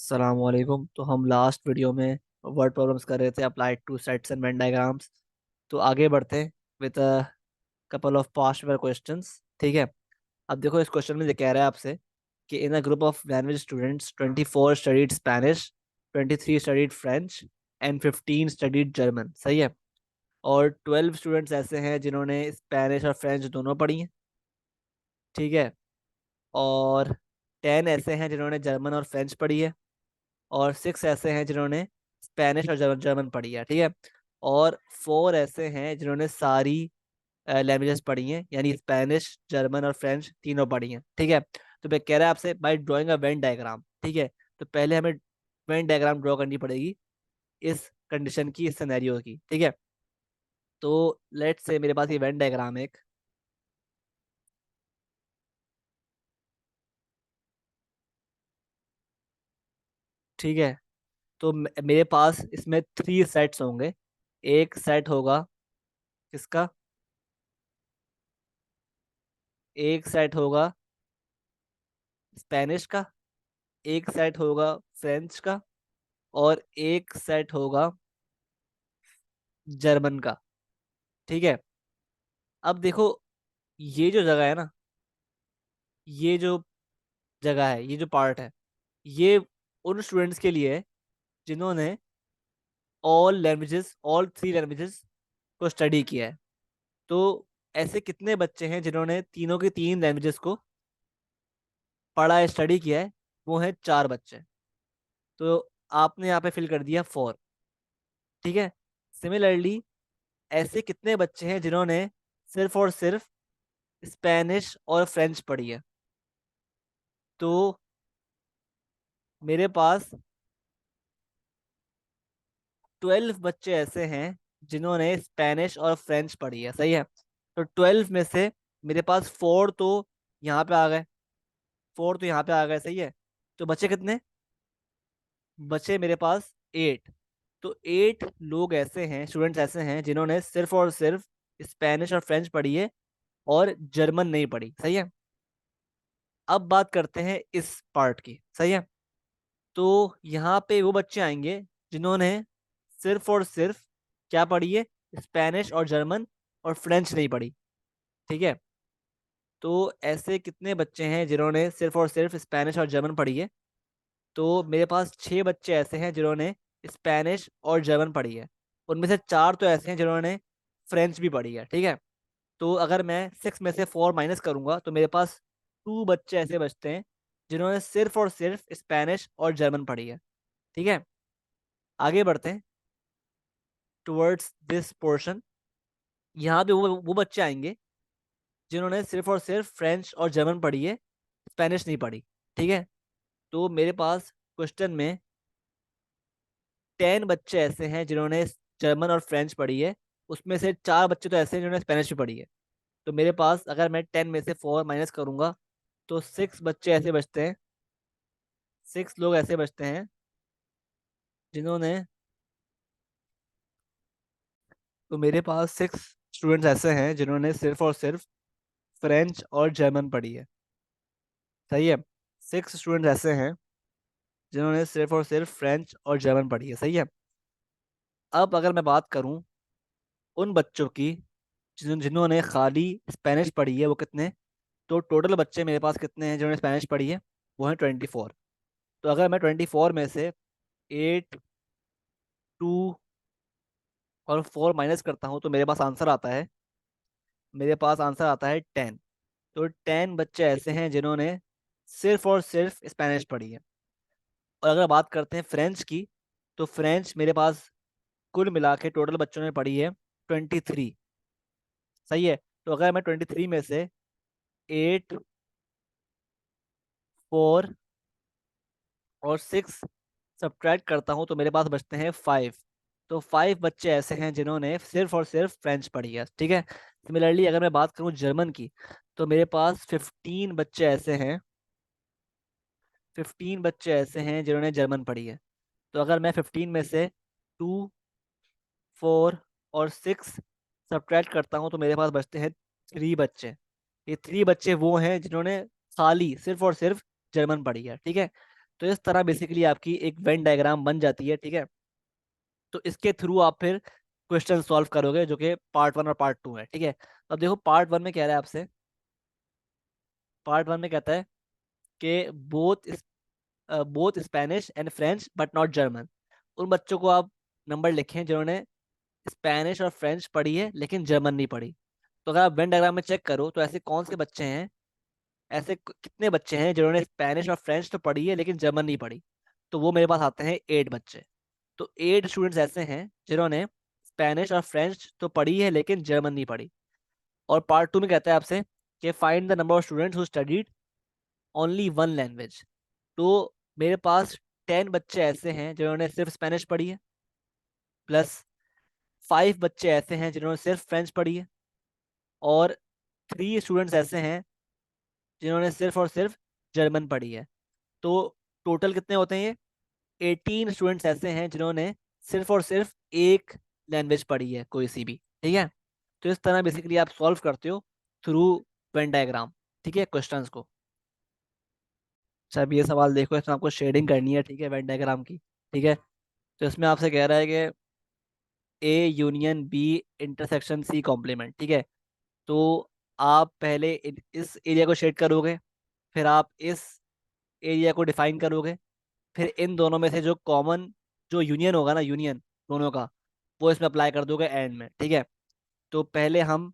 अस्सलामुअलैकुम। तो हम लास्ट वीडियो में वर्ड प्रॉब्लम्स कर रहे थे applied two sets and Venn diagrams. तो आगे बढ़ते हैं with a couple of past paper questions. ठीक है। अब देखो, इस क्वेश्चन में ये कह रहा है आपसे कि in a group of language students 24 studied Spanish, 23 studied French and 15 studied German. सही है। और 12 स्टूडेंट्स ऐसे हैं जिन्होंने स्पेनिश और फ्रेंच दोनों पढ़ी हैं। ठीक है। और 10 ऐसे हैं जिन्होंने जर्मन और फ्रेंच पढ़ी है। और 6 ऐसे हैं जिन्होंने स्पेनिश और जर्मन जर्मन पढ़ी है। ठीक है। और 4 ऐसे हैं जिन्होंने सारी लैंग्वेजेस पढ़ी हैं, यानी स्पेनिश, जर्मन और फ्रेंच तीनों पढ़ी हैं। ठीक है। तो मैं कह रहा है आपसे by drawing a Venn diagram. ठीक है। तो पहले हमें वेन डायग्राम ड्रॉ करनी पड़ेगी इस कंडीशन की, इस सिनेरियो की। ठीक है। तो लेट्स से मेरे पास ये वेन डायग्राम है एक। ठीक है। तो मेरे पास इसमें 3 सेट्स होंगे। एक सेट होगा किसका? एक सेट होगा स्पेनिश का, एक सेट होगा फ्रेंच का, और एक सेट होगा जर्मन का। ठीक है। अब देखो, ये जो जगह है ना, ये जो जगह है, ये जो पार्ट है, ये उन स्टूडेंट्स के लिए है जिन्होंने ऑल 3 लैंग्वेजेस को स्टडी किया है। तो ऐसे कितने बच्चे हैं जिन्होंने तीनों की 3 लैंग्वेजेस को पढ़ा है, स्टडी किया है? वो हैं 4 बच्चे। तो आपने यहाँ पे फिल कर दिया 4। ठीक है। सिमिलरली ऐसे कितने बच्चे हैं जिन्होंने सिर्फ और सिर्फ स्पेनिश और फ्रेंच पढ़ी है? तो मेरे पास 12 बच्चे ऐसे हैं जिन्होंने स्पेनिश और फ्रेंच पढ़ी है। सही है। तो 12 में से मेरे पास 4 तो यहाँ पे आ गए, 4 तो यहाँ पे आ गए। सही है। तो बचे कितने? बचे मेरे पास 8। तो 8 लोग ऐसे हैं, स्टूडेंट्स ऐसे हैं जिन्होंने सिर्फ और सिर्फ स्पेनिश और फ्रेंच पढ़ी है और जर्मन नहीं पढ़ी। सही है। अब बात करते हैं इस पार्ट की। सही है। तो यहाँ पे वो बच्चे आएंगे जिन्होंने सिर्फ और सिर्फ क्या पढ़ी है? स्पेनिश और जर्मन, और फ्रेंच नहीं पढ़ी। ठीक है। तो ऐसे कितने बच्चे हैं जिन्होंने सिर्फ और सिर्फ स्पेनिश और जर्मन पढ़ी है? तो मेरे पास 6 बच्चे ऐसे हैं जिन्होंने स्पेनिश और जर्मन पढ़ी है। उनमें से 4 तो ऐसे हैं जिन्होंने फ्रेंच भी पढ़ी है। ठीक है। तो अगर मैं 6 में से 4 माइनस करूंगा तो मेरे पास 2 बच्चे ऐसे बचते हैं जिन्होंने सिर्फ और सिर्फ स्पेनिश और जर्मन पढ़ी है। ठीक है। आगे बढ़ते हैं टुवर्ड्स दिस पोर्शन। यहाँ पे वो बच्चे आएंगे जिन्होंने सिर्फ और सिर्फ फ्रेंच और जर्मन पढ़ी है, स्पेनिश नहीं पढ़ी। ठीक है। तो मेरे पास क्वेश्चन में 10 बच्चे ऐसे हैं जिन्होंने जर्मन और फ्रेंच पढ़ी है। उसमें से 4 बच्चे तो ऐसे हैं जिन्होंने स्पेनिश भी पढ़ी है। तो मेरे पास अगर मैं 10 में से 4 माइनस करूंगा तो 6 बच्चे ऐसे बचते हैं, 6 लोग ऐसे बचते हैं जिन्होंने, तो मेरे पास 6 स्टूडेंट्स ऐसे हैं जिन्होंने सिर्फ और सिर्फ फ्रेंच और जर्मन पढ़ी है। सही है। 6 स्टूडेंट्स ऐसे हैं जिन्होंने सिर्फ और सिर्फ फ्रेंच और जर्मन पढ़ी है। सही है। अब अगर मैं बात करूं उन बच्चों की जिन्होंने खाली स्पेनिश पढ़ी है, वो कितने? तो टोटल बच्चे मेरे पास कितने हैं जिन्होंने स्पेनिश पढ़ी है? वो हैं 24। तो अगर मैं 24 में से 8, 2 और 4 माइनस करता हूँ तो मेरे पास आंसर आता है, 10। तो 10 बच्चे ऐसे हैं जिन्होंने सिर्फ और सिर्फ स्पेनिश पढ़ी है। और अगर बात करते हैं फ्रेंच की, तो फ्रेंच मेरे पास कुल मिला के टोटल बच्चों ने पढ़ी है 23। सही है। तो अगर मैं 23 में से 8, 4 और 6 सब्ट्रैक्ट करता हूँ तो मेरे पास बचते हैं 5। तो 5 बच्चे ऐसे हैं जिन्होंने सिर्फ और सिर्फ फ्रेंच पढ़ी है। ठीक है। सिमिलरली अगर मैं बात करूँ जर्मन की, तो मेरे पास 15 बच्चे ऐसे हैं जिन्होंने जर्मन पढ़ी है। तो अगर मैं 15 में से 2, 4 और 6 सब्ट्रैक्ट करता हूँ तो मेरे पास बचते हैं 3 बच्चे। ये 3 बच्चे वो हैं जिन्होंने खाली सिर्फ और सिर्फ जर्मन पढ़ी है। ठीक है। तो इस तरह बेसिकली आपकी एक वेन डायग्राम बन जाती है, ठीक है। तो इसके थ्रू आप फिर क्वेश्चन सॉल्व करोगे, जो कि पार्ट वन और पार्ट टू है, ठीक है। अब देखो पार्ट वन में कह रहा है आपसे, पार्ट वन में कहता है कि both Spanish and French but not German. उन बच्चों को आप नंबर लिखें जिन्होंने स्पेनिश और फ्रेंच पढ़ी है लेकिन जर्मन नहीं पढ़ी। तो अगर आप वेन डायग्राम में चेक करो तो ऐसे कौन से बच्चे हैं, ऐसे कितने बच्चे हैं जिन्होंने स्पेनिश और फ्रेंच तो पढ़ी है लेकिन जर्मन नहीं पढ़ी। तो वो मेरे पास आते हैं 8 बच्चे। तो 8 स्टूडेंट्स ऐसे हैं जिन्होंने स्पेनिश और फ्रेंच तो पढ़ी है लेकिन जर्मन नहीं पढ़ी। और पार्ट टू में कहता है आपसे कि find the number of students who studied only one language. तो मेरे पास 10 बच्चे ऐसे हैं जिन्होंने सिर्फ स्पेनिश पढ़ी है, प्लस 5 बच्चे ऐसे हैं जिन्होंने सिर्फ फ्रेंच पढ़ी है, और 3 स्टूडेंट्स ऐसे हैं जिन्होंने सिर्फ और सिर्फ जर्मन पढ़ी है। तो टोटल कितने होते हैं ये? 18 स्टूडेंट्स ऐसे हैं जिन्होंने सिर्फ और सिर्फ एक लैंग्वेज पढ़ी है, कोई सी भी, ठीक है। तो इस तरह बेसिकली आप सॉल्व करते हो थ्रू वेन डायग्राम, ठीक है, क्वेश्चंस को। अच्छा अब ये सवाल देखो, इसमें आपको शेडिंग करनी है, ठीक है, वेन डायग्राम की, ठीक है। तो इसमें आपसे कह रहा है कि A union B intersection C complement, ठीक है। तो आप पहले इस एरिया को शेड करोगे, फिर आप इस एरिया को डिफाइन करोगे, फिर इन दोनों में से जो कॉमन, जो यूनियन होगा ना, यूनियन दोनों का, वो इसमें अप्लाई कर दोगे एंड में, ठीक है। तो पहले हम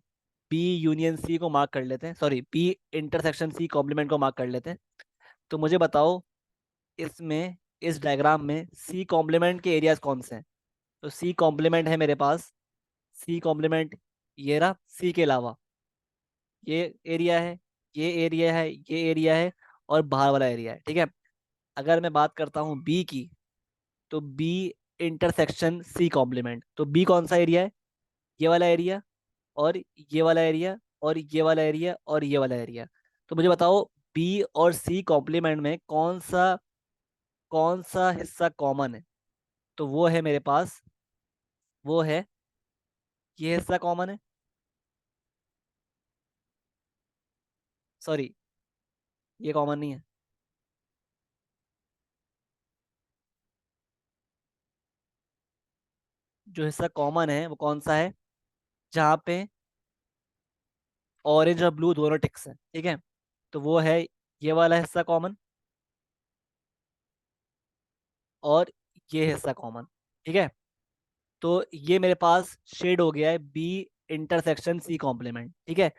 बी यूनियन सी को मार्क कर लेते हैं, sorry B intersection C complement को मार्क कर लेते हैं। तो मुझे बताओ इसमें, इस डायग्राम में सी कॉम्प्लीमेंट के एरियाज कौन से हैं? तो सी कॉम्प्लीमेंट है मेरे पास, सी कॉम्प्लीमेंट ये रहा, सी के अलावा ये एरिया है, ये एरिया है, ये एरिया है, और बाहर वाला एरिया है, ठीक है। अगर मैं बात करता हूँ बी की, तो बी इंटरसेक्शन सी कॉम्प्लीमेंट, तो बी कौन सा एरिया है? ये वाला एरिया, और ये वाला एरिया, और ये वाला एरिया, और ये वाला एरिया। तो मुझे बताओ बी और सी कॉम्प्लीमेंट में कौन सा हिस्सा कॉमन है? तो वो है मेरे पास, वो है, ये हिस्सा कॉमन है, सॉरी ये कॉमन नहीं है। जो हिस्सा कॉमन है वो कौन सा है? जहाँ पे ऑरेंज और ब्लू दोनों टिक्स हैं, ठीक है। तो वो है ये वाला हिस्सा कॉमन, और ये हिस्सा कॉमन, ठीक है। तो ये मेरे पास शेड हो गया है बी इंटरसेक्शन सी कॉम्प्लीमेंट, ठीक है।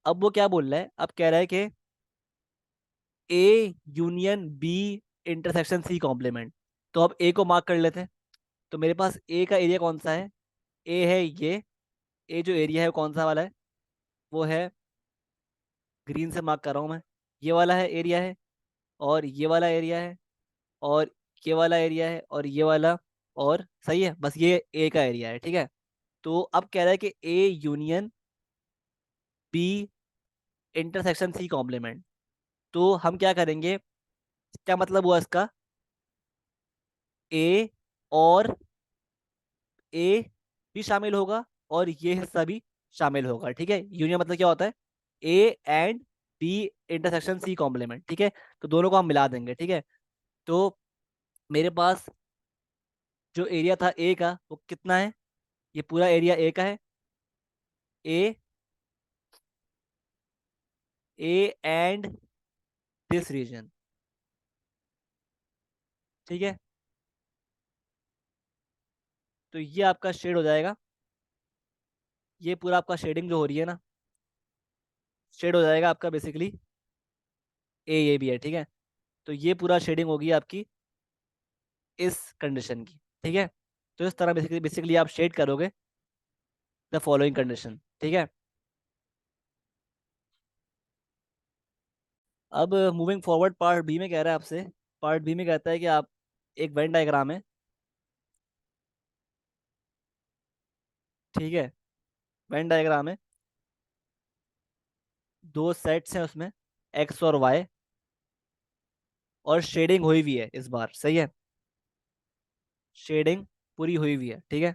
अब वो क्या बोल रहा है, अब कह रहा है कि A union B intersection C complement. तो अब ए को मार्क कर लेते हैं। तो मेरे पास ए का एरिया कौन सा है? ए है ये, ए जो एरिया है वो कौन सा वाला है? वो है, ग्रीन से मार्क कर रहा हूँ मैं, ये वाला है एरिया है, और ये वाला एरिया है, और ये वाला एरिया है, और ये वाला, और सही है, बस ये ए का एरिया है, ठीक है। तो अब कह रहा है कि A union B intersection C complement. तो हम क्या करेंगे, क्या मतलब हुआ इसका? ए और ए भी शामिल होगा, और ये हिस्सा भी शामिल होगा, ठीक है। यूनियन मतलब क्या होता है? A and B intersection C complement, ठीक है। तो दोनों को हम मिला देंगे, ठीक है। तो मेरे पास जो एरिया था ए का वो कितना है? ये पूरा एरिया ए का है, ए, ए एंड दिस रीजन, ठीक है। तो ये आपका शेड हो जाएगा, ये पूरा आपका शेडिंग जो हो रही है ना, शेड हो जाएगा आपका बेसिकली, ए ये भी है, ठीक है। तो ये पूरा शेडिंग होगी आपकी इस कंडीशन की, ठीक है। तो इस तरह बेसिकली बेसिकली आप शेड करोगे द फॉलोइंग कंडीशन, ठीक है। अब मूविंग फॉरवर्ड पार्ट बी में कह रहा है आपसे, पार्ट बी में कहता है कि आप, एक वेन डायग्राम है, ठीक है, वेन डायग्राम है, दो सेट्स हैं उसमें, एक्स और वाई, और शेडिंग हुई हुई है इस बार, सही है, शेडिंग पूरी हुई हुई है, ठीक है।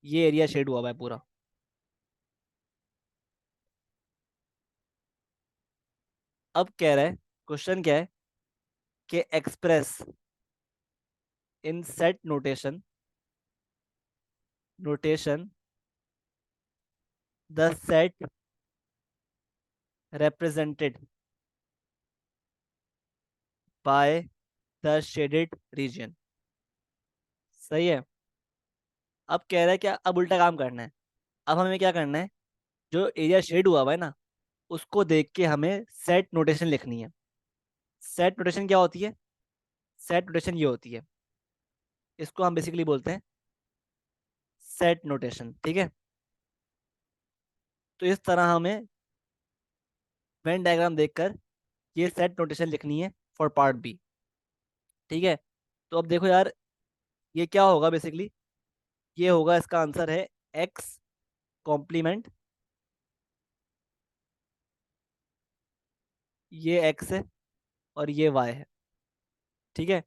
ये एरिया शेड हुआ हुआ है पूरा। अब कह रहा है, क्वेश्चन क्या है, के express in set notation the set represented by the shaded region। सही है। अब कह रहा है क्या, अब उल्टा काम करना है। अब हमें क्या करना है, जो एरिया शेड हुआ हुआ है ना, उसको देख के हमें सेट नोटेशन लिखनी है। सेट नोटेशन क्या होती है? सेट नोटेशन ये होती है, इसको हम बेसिकली बोलते हैं सेट नोटेशन। ठीक है। तो इस तरह हमें वेन डायग्राम देखकर ये सेट नोटेशन लिखनी है फॉर पार्ट बी। ठीक है। तो अब देखो यार, ये क्या होगा बेसिकली, ये होगा, इसका आंसर है एक्स कॉम्प्लीमेंट, ये एक्स है और ये वाई है। ठीक है।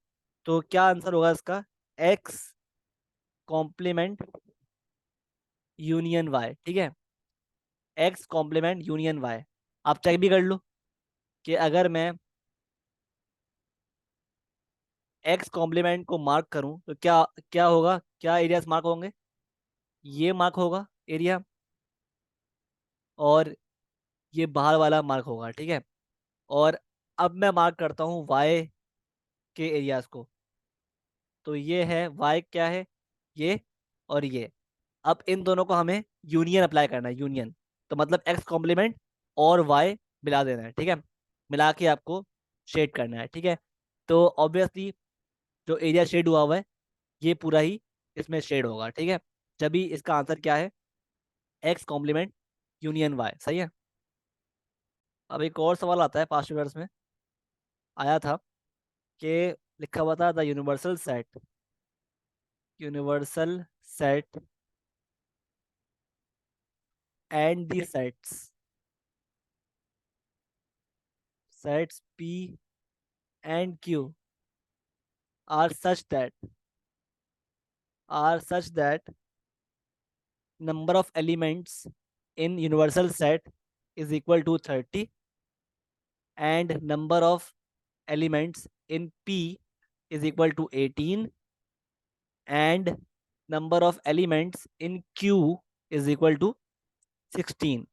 तो क्या आंसर होगा इसका? X complement union Y. ठीक है। X complement union Y. आप चेक भी कर लो कि अगर मैं एक्स कॉम्प्लीमेंट को मार्क करूं तो क्या क्या होगा, क्या एरियाज मार्क होंगे? ये मार्क होगा एरिया, और ये बाहर वाला मार्क होगा। ठीक है। और अब मैं मार्क करता हूँ वाई के एरियाज को। तो ये है वाई, क्या है ये और ये। अब इन दोनों को हमें यूनियन अप्लाई करना है, यूनियन। तो मतलब एक्स कॉम्प्लीमेंट और वाई मिला देना है। ठीक है। मिला के आपको शेड करना है। ठीक है। तो ऑब्वियसली जो एरिया शेड हुआ हुआ है, ये पूरा ही इसमें शेड होगा। ठीक है। जब भी इसका आंसर क्या है, एक्स कॉम्प्लीमेंट यूनियन वाई। सही है। अब एक और सवाल आता है, पास्ट पेपर्स में आया था कि लिखा हुआ था the universal set and the sets P and Q are such that number of elements in universal set is equal to 30, and number of elements in P is equal to 18, and number of elements in Q is equal to 16.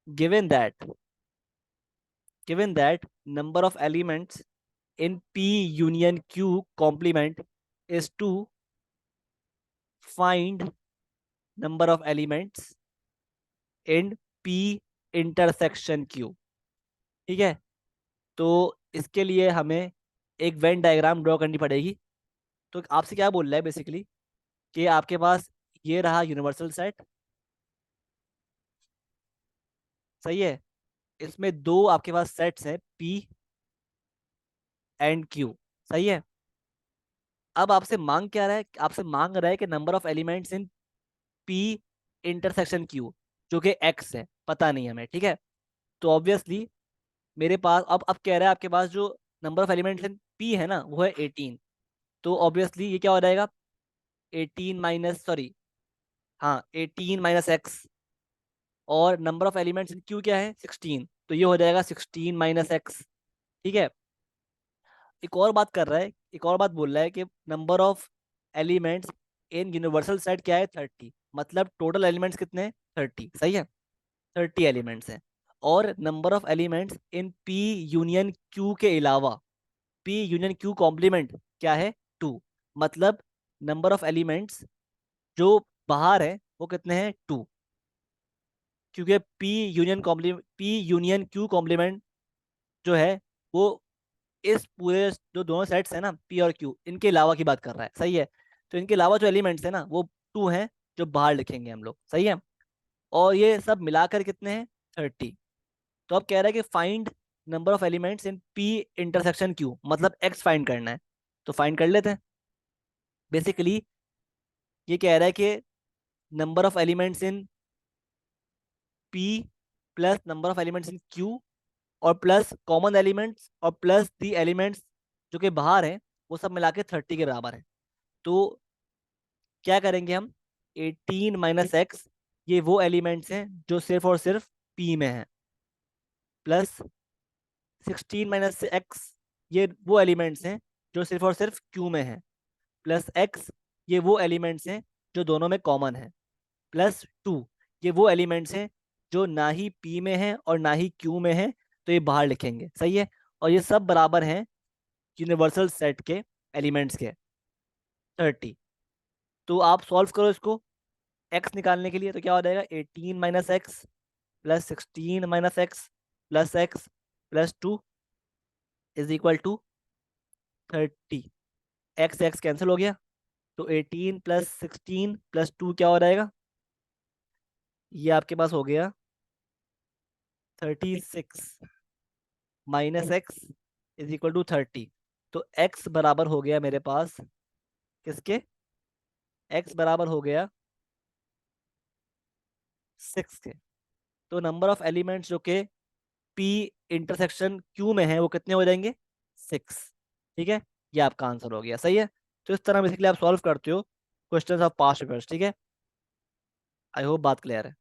Given that given that number of elements in P union Q complement is 2, find number of elements in P intersection Q। ठीक है। तो इसके लिए हमें एक Venn diagram draw करनी पड़ेगी। तो आपसे क्या बोल रहा है बेसिकली, कि आपके पास ये रहा यूनिवर्सल सेट। सही है। इसमें दो आपके पास सेट्स हैं, पी एंड क्यू। सही है। अब आपसे मांग क्या रहा है, आपसे मांग रहा है कि number of elements in P intersection Q, जो कि एक्स है, पता नहीं हमें। ठीक है। तो ऑब्वियसली मेरे पास अब कह रहा है आपके पास जो number of elements in P है ना, वो है 18। तो ऑब्वियसली ये क्या हो जाएगा, 18 माइनस, सॉरी, हाँ 18 माइनस एक्स, और number of elements in Q क्या है, 16। तो ये हो जाएगा 16 माइनस एक्स। ठीक है। एक और बात कर रहा है, एक और बात बोल रहा है कि number of elements in universal set क्या है, 30। मतलब टोटल एलिमेंट्स कितने हैं, 30। सही है। 30 एलिमेंट्स हैं। और number of elements in P union Q के अलावा, पी यूनियन क्यू कॉम्प्लीमेंट क्या है, 2। मतलब नंबर ऑफ एलिमेंट्स जो बाहर है वो कितने हैं, 2। क्योंकि पी यूनियन क्यू कॉम्प्लीमेंट जो है, वो इस पूरे जो दोनों सेट्स हैं ना, पी और क्यू, इनके अलावा की बात कर रहा है। सही है। तो इनके अलावा जो एलिमेंट्स हैं ना, वो 2 हैं, जो बाहर लिखेंगे हम लोग। सही है। और ये सब मिलाकर कितने हैं, 30। तो अब कह रहा है कि find number of elements in P intersection Q, मतलब एक्स फाइंड करना है। तो फाइंड कर लेते हैं। बेसिकली ये कह रहा है कि number of elements in P plus number of elements in Q, और प्लस कॉमन एलिमेंट्स, और प्लस दी एलिमेंट्स जो कि बाहर हैं, वो सब मिला के 30 के बराबर है। तो क्या करेंगे हम, 18 माइनस एक्स, ये वो एलिमेंट्स हैं जो सिर्फ और सिर्फ पी में हैं, प्लस 16 माइनस एक्स, ये वो एलिमेंट्स हैं जो सिर्फ और सिर्फ क्यू में हैं। प्लस एक्स, ये वो एलिमेंट्स हैं जो दोनों में कॉमन है। प्लस टू, ये वो एलिमेंट्स हैं जो ना ही पी में हैं और ना ही क्यू में हैं, तो ये बाहर लिखेंगे, सही है। और ये सब बराबर हैं यूनिवर्सल सेट के एलिमेंट्स के 30। तो आप सॉल्व करो इसको एक्स निकालने के लिए, तो क्या हो जाएगा 18 - x plus 16 - x plus x plus 2 is equal to 30। X x cancel हो गया, तो 18 + 16 + 2 क्या हो जाएगा, ये आपके पास हो गया 36 -एक्स इज इक्वल टू 30। तो एक्स बराबर हो गया मेरे पास किसके, एक्स बराबर हो गया 6 के। तो नंबर ऑफ एलिमेंट्स जो के पी इंटरसेक्शन क्यू में है वो कितने हो जाएंगे, 6। ठीक है, ये आपका आंसर हो गया, सही है। तो इस तरह बेसिकली आप सॉल्व करते हो क्वेश्चंस ऑफ पास्ट पेपर्स, ठीक है। आई होप बात क्लियर है।